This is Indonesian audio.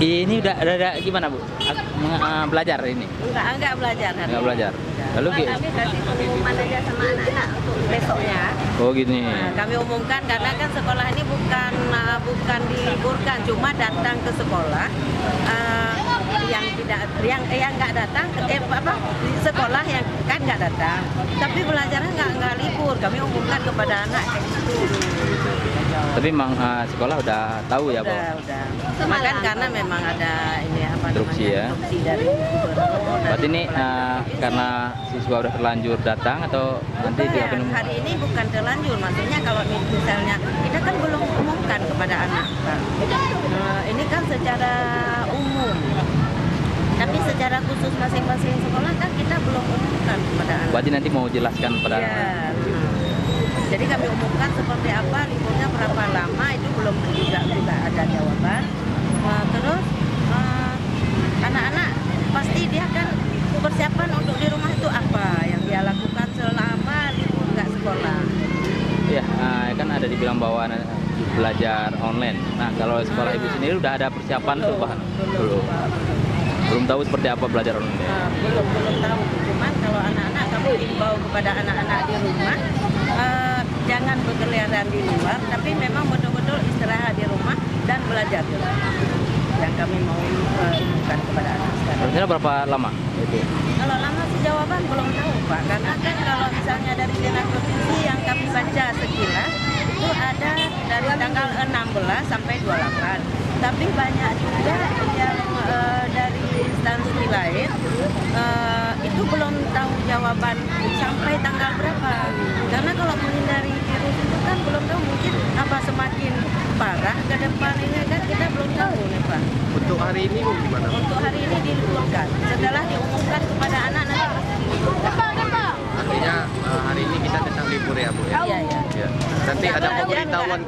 Ini udah gimana Bu? Belajar ini? Enggak belajar kan? Enggak belajar. Lalu Kami kasih pengumuman aja sama anak-anak untuk besoknya. Oh gini. Nah, kami umumkan karena kan sekolah ini bukan diliburkan, cuma datang ke sekolah. Yang nggak datang sekolah yang kan nggak datang, tapi belajarnya nggak libur. Kami umumkan kepada anak kayak gitu. Tapi memang sekolah udah tahu ya, Bu? Udah. Makan karena memang ada ini instruksi ya. Instruksi dari gubernur. Berarti ini karena siswa udah terlanjur datang atau nanti dia akan hari ini bukan terlanjur, maksudnya kalau misalnya kita kan belum umumkan kepada anak. Ini kan secara umum. Tapi secara khusus masing-masing sekolah kan kita belum umumkan kepada anak. Berarti nanti mau jelaskan pada ya, Jadi kami umumkan seperti apa, liburnya berapa lama, itu belum juga ada jawaban. Terus anak-anak pasti dia kan persiapan untuk di rumah itu apa yang dia lakukan selama libur nggak sekolah. Iya, kan ada dibilang bahwa belajar online. Nah, kalau sekolah Ibu sendiri udah ada persiapan tuh, Pak? Belum tahu seperti apa belajar online. Belum tahu. Cuman kalau anak-anak kami himbau kepada anak-anak di rumah jangan berkeliaran di luar, tapi memang betul-betul istirahat di rumah dan belajar di rumah. Yang kami mau umumkan kepada anak sekarang. Berarti berapa lama itu? Kalau lama sih jawaban belum tahu Pak, karena kan kalau misalnya dari dinas provinsi yang kami baca sekilas itu ada dari tanggal 16 sampai 28. Tapi banyak juga yang dari instansi lain itu belum tahu jawaban sampai tanggal berapa. Karena kalau menghindari virus itu kan belum tahu, mungkin apa semakin parah ke depan ini kan kita belum tahu nih Pak. Untuk hari ini gimana? Untuk hari ini diliburkan. Setelah diumumkan kepada anak nanti pasti diliburkan. Artinya hari ini kita tetap libur ya Bu ya? Iya. Nanti ada pemberitahuan